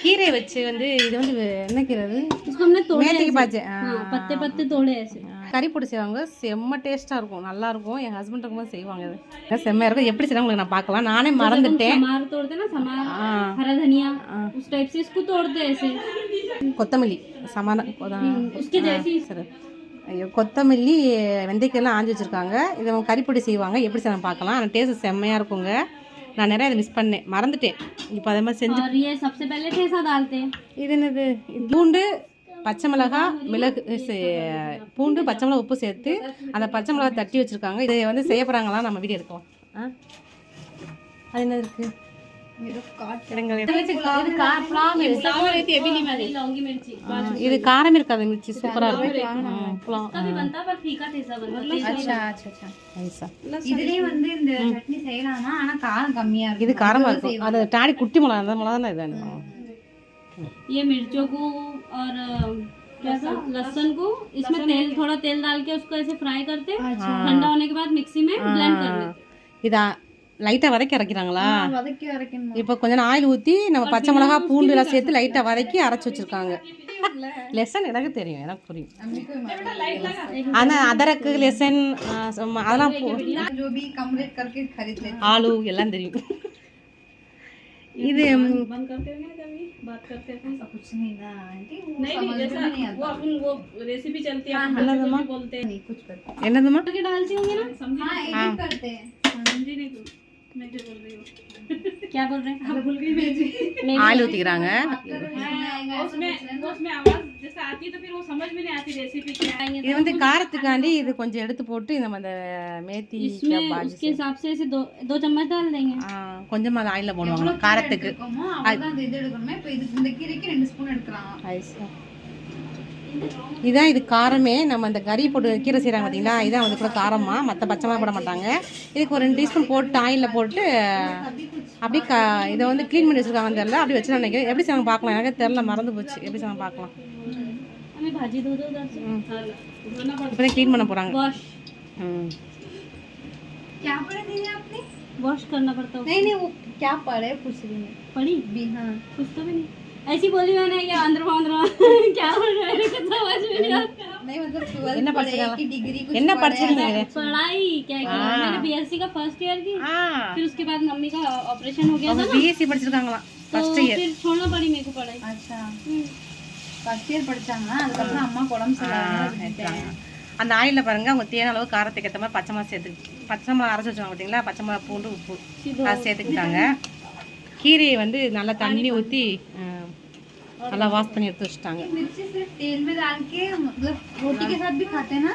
கீரை வச்சு வந்து இது வந்து என்ன கீரை அது? इसको हमने तोड़े மேத்திக்கு ऐसे। பாஜை. हाँ, पत्ते पत्ते तोड़े ऐसे। கறி போட்டு செய்வாங்க, செம்ம டேஸ்ட்டாக இருக்கும், நல்லா இருக்கும். என் ஹஸ்பண்ட் இருக்கும்போது செய்வாங்க. இது செம்மையாக இருக்கும். எப்படி செய்வாங்க உங்களுக்கு நான் பார்க்கலாம். நானே மறந்துட்டேன். समार तोड़ते ना, समार हरा धनिया उस टाइप से इसको तोड़ते ऐसे। கொத்தமல்லி சமான उसके जैसी। சரி, ஐயோ கொத்தமல்லி வெந்தயக்கெல்லாம் ஆஞ்சி வச்சுருக்காங்க. இதை அவங்க கறிப்பொடி செய்வாங்க. எப்படி செய்யணும் பார்க்கலாம். ஆனால் டேஸ்ட் செம்மையாக இருக்குங்க. நான் நிறைய அதை மிஸ் பண்ணேன், மறந்துட்டேன். இப்போ அதே மாதிரி செஞ்சு. और ये सबसे पहले ठेसा डालते हैं। இது என்னது? பூண்டு, பச்சை மிளகாய், மிளகு, பூண்டு, பச்சை மிளகா, உப்பு சேர்த்து அந்த பச்சை மிளகா தட்டி வச்சுருக்காங்க. இதை வந்து செய்ய போகிறாங்களா, நம்ம வீடியோ எடுக்கலாம். அது என்ன இருக்குது? இது காரம் இருக்காது, மிர்ச்சி சூப்பராக இருக்கும். இது காரமாக இருக்கும். அது டாடி குட்டி மிளகா, அந்த மிளகா தான் இது. ये मिर्चों को और क्या था, लहसुन को इसमें तेल, थोड़ा तेल डाल के उसको ऐसे फ्राई करते हैं। ठंडा होने के बाद मिक्सी में ब्लेंड कर लेते। இதா லைட்டாக வதக்கி அரைக்கிறாங்களா? இப்போ கொஞ்சம் ஆயில் ஊற்றி நம்ம பச்சை மிளகா பூண்டு எல்லாம் சேர்த்து லைட்டாக வதக்கி அரைச்சி வச்சுருக்காங்க. லெசன் எனக்கு தெரியும், எனக்கு புரியும். ஆனால் அதரக்கு லெசன் அதெல்லாம் ஆலு எல்லாம் தெரியும். இது என்னதுமா? क्या बोल रहे हैं? ஆயில் ஊற்றிக்கிறாங்க. இது வந்து காரத்துக்காண்டி இது கொஞ்சம் எடுத்து போட்டு நம்ம அந்த மேத்தி उसके हिसाब से ऐसे दो चम्मच डाल देंगे। கொஞ்சமா ஆயில போடுவாங்க காரத்துக்கு. இதான் இது காரமே. நம்ம அந்த கறி போட்டு கீரை செய்கிறாங்க பார்த்தீங்களா, இதான் வந்து கூட காரமாக. மற்ற பச்சை மிளகா போட மாட்டாங்க. இதுக்கு ஒரு 2 டீஸ்பூன் போட்டு ஆயிலில் போட்டு அப்படி இதை வந்து க்ளீன் பண்ணி வச்சுருக்காங்க. தெரில அப்படி வச்சு நினைக்கிறேன். எப்படி செய்வாங்க பார்க்கலாம். எனக்கு தெரில, மறந்து போச்சு. எப்படி செய்வாங்க பார்க்கலாம். இப்போ தான் க்ளீன் பண்ண போகிறாங்க. वॉश करना पड़ता है। नहीं वो क्या पढ़े पूछ रही है। पढ़ी भी? हाँ कुछ तो भी नहीं ऐसी बोली मैंने, ये अंदर क्या बोल रहे हैं, कुछ समझ में नहीं आता। नहीं मतलब 12 என்ன पढ़े படிச்சிருக்காங்க? की डिग्री कुछ என்ன पढ़े படிச்சிருக்கீங்க? पढ़ाई क्या किया मैंने, बीएससी का फर्स्ट ईयर की। फिर उसके बाद मम्मी का ऑपरेशन हो गया था ना, பிஎஸ்சி படிச்சிருக்காங்களா तो ஃபர்ஸ்ட் இயர். फिर छोड़ना पड़ी मेरे को पढ़ाई। अच्छा फर्स्ट इयर படிச்சாங்க. அதுக்கப்புறம் அம்மா உடம்பு சரியில்லை. அந்த ஆயிலில் பாருங்கள், அவங்க தேன அளவு காரத்துக்கு ஏற்ற மாதிரி பச்சை மிளகா பச்சை மிளகா அரைச்சி வச்சுருவாங்க பார்த்தீங்களா, பச்சை மிளகா பூண்டு உப்பு அது சேர்த்துக்கிட்டாங்க. கீரையை வந்து நல்லா தண்ணி ஊற்றி நல்லா வாஷ் பண்ணி எடுத்து வச்சுட்டாங்க. मिर्ची सिर्फ तेल में डाल के मतलब रोटी के साथ भी खाते हैं ना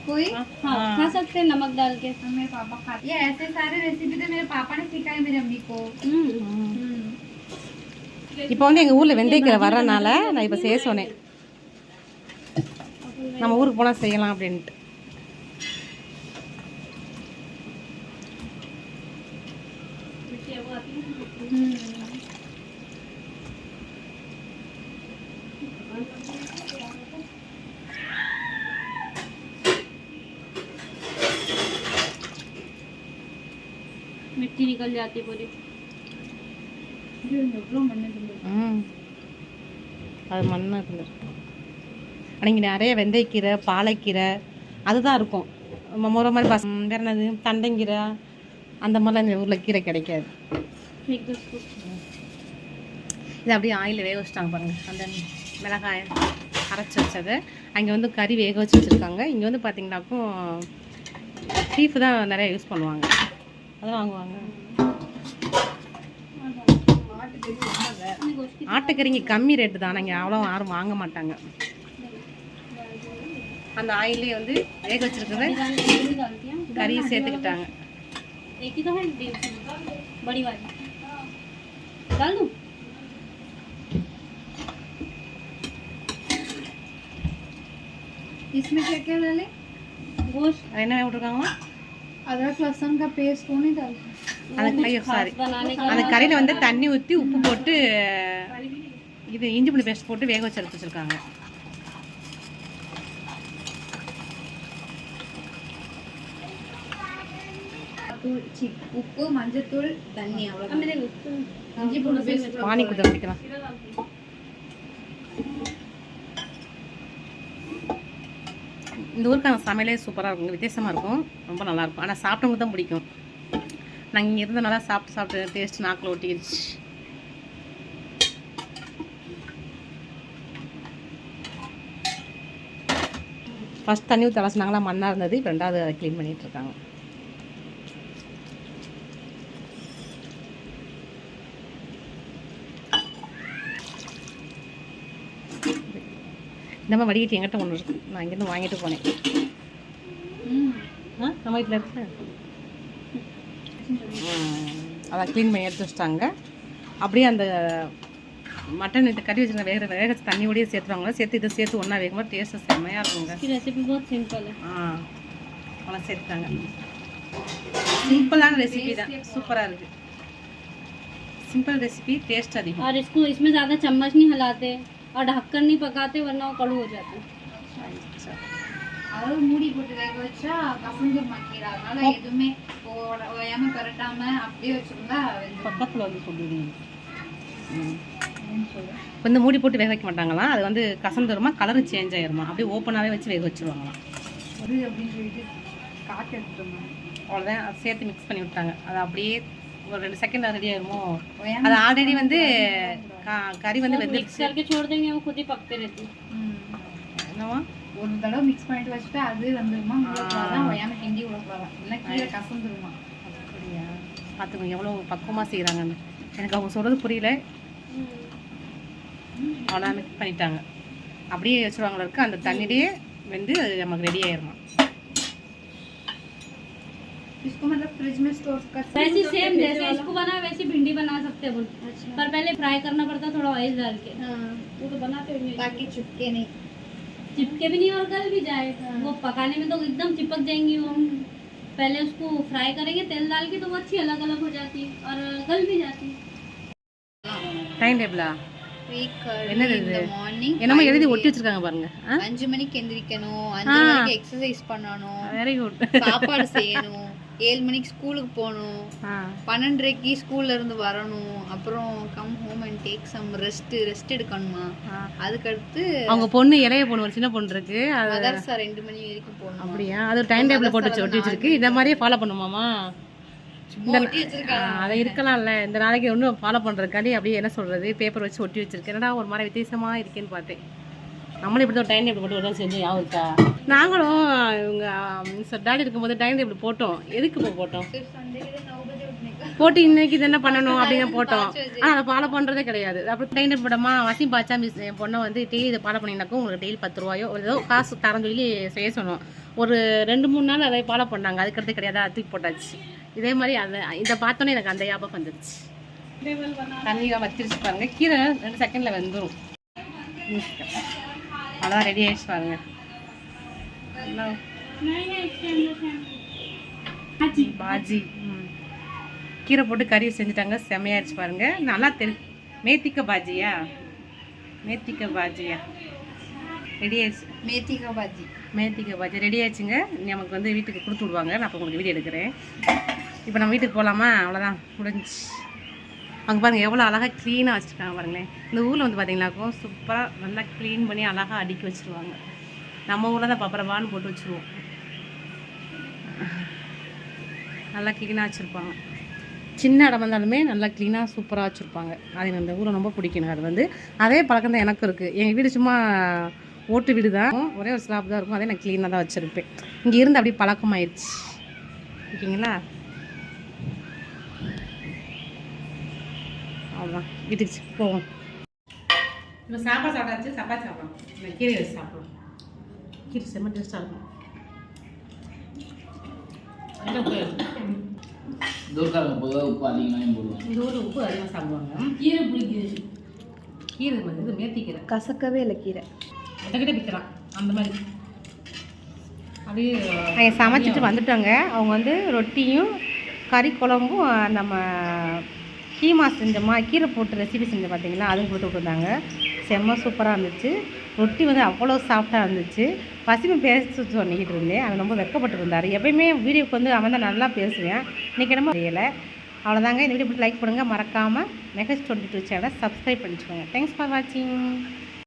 कोई? हाँ खा सकते हैं नमक डाल के। मेरे पापा खाते। ये ऐसे सारे रेसिपी तो मेरे पापा ने सिखाए मेरी अम्मी को। இப்போ வந்து எங்கள் ஊரில் வெந்தயக்கீரை வர்றதுனால நான் இப்போ செய்ய சொன்னேன், நம்ம ஊருக்கு போனால் செய்யலாம் அப்படின்ட்டு. मिट्टी निकल जाती पूरी। அது மண்ணாக இருந்துருக்கு. ஆனால் இங்கே நிறைய வெந்தயக்கீரை, பாலைக்கீரை அதுதான் இருக்கும். முறை மாதிரி வேறு என்னது தண்டைங்கீரை அந்த மாதிரிலாம் இந்த ஊரில் கீரை கிடைக்காது. இது அப்படியே ஆயில் வேக வச்சுட்டாங்க பாருங்கள். அந்த மிளகாயை அரைச்சி வச்சது அங்கே வந்து கறி வேக வச்சு வச்சுருக்காங்க. இங்கே வந்து பார்த்திங்கனாக்கும் பீஃப் தான் நிறைய யூஸ் பண்ணுவாங்க, அதெல்லாம் வாங்குவாங்க. ஆட்டுக்கறி இங்கே கம்மி ரேட்டு தான், இங்கே அவ்வளோ யாரும் வாங்க மாட்டாங்க. அந்த ஆயிலே வந்து வேக வச்சிருக்கிறது கறியை சேர்த்துக்கிட்டாங்க. इसमें क्या क्या डाले? गोश्त என்ன விட்டுருக்காங்களா? अदरक लहसुन का पेस्ट वो नहीं डालते? அந்த கறியில் வந்து தண்ணி ஊற்றி உப்பு போட்டு இது இஞ்சி பூண்டு பேஸ்ட் போட்டு வேக வச்சு எடுத்து வச்சுருக்காங்க. தூள் உப்பு மஞ்சத்தூள் தண்ணி अब அவ்வளவுதான் मेरे இஞ்சி பூண்டு பேஸ்ட் பானி குத்த பிடிக்கலாம். இந்த ஊருக்கான சமையலே சூப்பராக இருக்கும், வித்தியாசமாக இருக்கும், ரொம்ப நல்லாயிருக்கும். ஆனால் சாப்பிட்டவங்க தான் பிடிக்கும். நாங்கள் இங்கே இருந்தனால சாப்பிட்டு டேஸ்ட் நாக்கில் ஒட்டிடுச்சு. ஃபஸ்ட் தண்ணி ஊற்றி அலசினாங்களா மண்ணாக இருந்தது, இப்போ ரெண்டாவது அதை க்ளீன் பண்ணிகிட்டு இருக்காங்க. இந்த மாதிரி வடிகட்டி எங்கிட்ட ஒன்று இருக்குது, நான் இங்கேருந்து வாங்கிட்டு போனேன். நம்ம வீட்டில் இருக்கு. அதை க்ளீன் பண்ணி எடுத்து வச்சிட்டாங்க. அப்படியே அந்த மட்டன் இது கறி வச்சுருங்க வேக வச்சு தண்ணியோடய சேர்த்துருவாங்க. சேர்த்து இதை சேர்த்து ஒன்றா வேகும்போது டேஸ்ட்டு செம்மையாக இருக்குங்க. रेसिपी बहुत सिंपल है. அதெல்லாம் சேர்த்துட்டாங்க. சிம்பிளான ரெசிபி தான், சூப்பராக இருக்குது. सिंपल रेसिपी टेस्ट अधिक और इसको इसमें ज़्यादा चम्मच नहीं हिलाते और ढककर नहीं पकाते वरना वो कड़ू हो जाता है. अच्छा அதாவது மூடி போட்டு வேக வச்சா கசந்துருமா கீரை, அதனால எதுவுமே ஓயாம கரட்டாம அப்படியே வச்சிருந்தா பக்கத்தில் வந்து சொல்லுவீங்க. வந்து மூடி போட்டு வேக வைக்க மாட்டாங்களாம், அது வந்து கசந்துருமா, கலரு சேஞ்ச் ஆயிருமா, அப்படியே ஓப்பனாகவே வச்சு வேக வச்சுருவாங்களாம். ஒரு அப்படின்னு சொல்லிட்டு காட்டு எடுத்துட்டோம். அவ்வளோதான், அதை சேர்த்து மிக்ஸ் பண்ணி விட்டாங்க. அது அப்படியே ஒரு 2 செகண்ட் ரெடி ஆயிருமோ. அது ஆல்ரெடி வந்து கறி வந்து வெந்துருச்சு. करके छोड़ देंगे वो खुद ही पकते रहती है. என்னவா ஒரு தடவை மிக்ஸ் பண்ணிட்டு வச்சுட்டா அது வந்துருமா, தான் ஓயாம கிண்டி விடக்கூடாதான், இல்லை கீரை கசந்துருமா. அப்படியா, பார்த்துக்கோங்க எவ்வளோ பக்குவமாக செய்கிறாங்கன்னு. எனக்கு அவங்க சொல்கிறது புரியல. அவ்வளோ மிக்ஸ் பண்ணிட்டாங்க, அப்படியே வச்சுருவாங்களா இருக்கு. அந்த தண்ணியிலேயே வெந்து அது நமக்கு ரெடி ஆயிருமா. इसको मतलब फ्रिज में स्टोर कर सकते वैसे सेम जैसे इसको बना वैसे भिंडी बना सकते हैं. पर पहले फ्राई करना पड़ता है थोड़ा ऑयल डाल के. वो तो बनाते होंगे ताकि चिपके नहीं, चिपके भी नहीं और गल भी जाए. वो पकाने में तो एकदम चिपक जाएंगी वो. पहले उसको फ्राई करेंगे तेल डाल के तो वो अच्छी अलग अलग हो जाती है और गल भी जाती है. டைம் டேபிளா என்னது இது மார்னிங் என்னமோ எழுதி ஒட்டி வச்சிருக்காங்க பாருங்க. 5 மணிக்கு எந்திரிக்கணும், 5 மணிக்கு எக்ஸசைஸ் பண்ணணும், வெரி குட், சாப்பாடு செய்யணும், 7 மணிக்கு ஸ்கூலுக்கு போகணும், 12:30க்கு ஸ்கூல்ல இருந்து வரணும், அப்புறம் come home and take some rest எடுக்கணுமா. அதுக்கடுத்து அவங்க பொண்ணு இளைய பொண்ணு ஒரு சின்ன பொண்ணு இருக்கு, அது மதர்ஸா 2 மணி வரைக்கும் போகணும். அப்படியா, அது ஒரு டைம் டேபிள் போட்டு ஒட்டி வச்சிருக்கு. இத மாதிரியே ஃபாலோ பண்ணுமாமா. அதை இருக்கலாம்ல, இந்த நாளைக்கு ஒன்றும் ஃபாலோ பண்ணுறதுக்காண்டி அப்படியே என்ன சொல்கிறது பேப்பர் வச்சு ஒட்டி வச்சிருக்கேன். என்னடா ஒரு மாதிரி வித்தியாசமாக இருக்கேன்னு பார்த்தேன். நம்மளும் இப்படி தான் டைம் டேபிள் போட்டு ஒரு செஞ்சோம், ஞாபகம் இருக்கா? நாங்களும் இவங்க டாடி இருக்கும்போது டைம் டேபிள் போட்டோம். எதுக்கு போட்டோம் போட்டு இன்னைக்கு இது என்ன பண்ணணும் அப்படின்னு போட்டோம். ஆனால் அதை ஃபாலோ பண்ணுறதே கிடையாது. அப்புறம் டைம் டேபிள் போடாமா வசிம் பாச்சா மிஸ் என் பொண்ணை வந்து டெய்லி இதை ஃபாலோ பண்ணிங்கனாக்கும் உங்களுக்கு டெய்லி 10 ரூபாயோ ஏதோ காசு தரேன்னு சொல்லி செய்ய சொன்னோம். ஒரு 2-3 நாள் அதை ஃபாலோ பண்ணாங்க. அதுக்கடுத்து கிடையாது, அது தூக்கி போட்டாச்சு. இதே மாதிரி அந்த இதை பார்த்தோன்னே எனக்கு அந்த ஞாபகம் வந்துடுச்சு. தண்ணியாக வச்சிருச்சு பாருங்க, கீரை 2 செகண்டில் வெந்துடும். அதான் ரெடி ஆகிடுச்சு பாருங்க. பாஜி கீரை போட்டு கறி செஞ்சுட்டாங்க, செம்மையாயிடுச்சு பாருங்க. நல்லா மேத்திக்க பாஜியா ரெடி ஆயிடுச்சு. மேத்திக்க பாஜி ரெடி ஆயிடுச்சுங்க. நமக்கு வந்து வீட்டுக்கு கொடுத்து விடுவாங்க. நான் இப்போ உங்களுக்கு வீடியோ எடுக்கிறேன். இப்போ நம்ம வீட்டுக்கு போகலாமா? அவ்வளோதான், முடிஞ்சு. அங்கே பாருங்கள் எவ்வளோ அழகாக க்ளீனாக வச்சுருக்காங்க பாருங்களேன். இந்த ஊரில் வந்து பார்த்தீங்கன்னாக்கும் சூப்பராக நல்லா க்ளீன் பண்ணி அழகாக அடுக்கி வச்சுருவாங்க. நம்ம ஊரில் தான் பப்பரவான்னு போட்டு வச்சுருவோம். நல்லா க்ளீனாக வச்சுருப்பாங்க. சின்ன இடம் வந்தாலுமே நல்லா க்ளீனாக சூப்பராக வச்சுருப்பாங்க. அது எனக்கு இந்த ஊரை ரொம்ப பிடிக்கணும். அது வந்து அதே பழக்கம் தான் எனக்கும் இருக்குது. எங்கள் வீடு சும்மா ஓட்டு வீடு தான், ஒரே ஒரு ஸ்லாப் தான் இருக்கும். அதே நான் க்ளீனாக தான் வச்சுருப்பேன். இங்கே இருந்து அப்படியே பழக்கமாயிடுச்சு. ஓகேங்களா? அவ்வளோதான், வீட்டுக்கு போவோம். இப்போ சாப்பாடு சாப்பிட்டாச்சு, சப்பாத்தி சாப்பிடலாம். இந்த கீரை வச்சு சாப்பிடலாம். கீரை செம்ம டேஸ்ட்டாக இருக்கும். இந்த ஊரில் உப்பு அதிகமாக சாப்பிடுவாங்க. கீரை பிடிக்குது. கீரை இது மேத்திக்கீரை கசக்கவே இல்லை கீரை. கிட்ட விற்கிறான் அந்த மாதிரி. அப்படியே நாங்கள் சமைச்சிட்டு வந்துட்டோங்க. அவங்க வந்து ரொட்டியும் கறி குழம்பும் நம்ம கீமா செஞ்சோமா, கீரை போட்டு ரெசிபி செஞ்சோம் பார்த்தீங்களா, அதுவும் கொடுத்து விட்டுருந்தாங்க. செம்ம சூப்பராக இருந்துச்சு. ரொட்டி வந்து அவ்வளோ சாஃப்டாக இருந்துச்சு. பசிமை பேச சொல்லிக்கிட்டு இருந்தேன். அவன் ரொம்ப வெக்கப்பட்டு இருந்தார். எப்பயுமே வீடியோக்கு வந்து அவன் தான் நல்லா பேசுவேன். இன்றைக்கி என்னமோ தெரியலை. அவ்வளோதாங்க. இந்த வீடியோ லைக் பண்ணுங்கள். மறக்காமல் மெகஸ் 22 சேனலை சப்ஸ்கிரைப் பண்ணிச்சுக்கோங்க. தேங்க்ஸ் ஃபார் வாட்சிங்.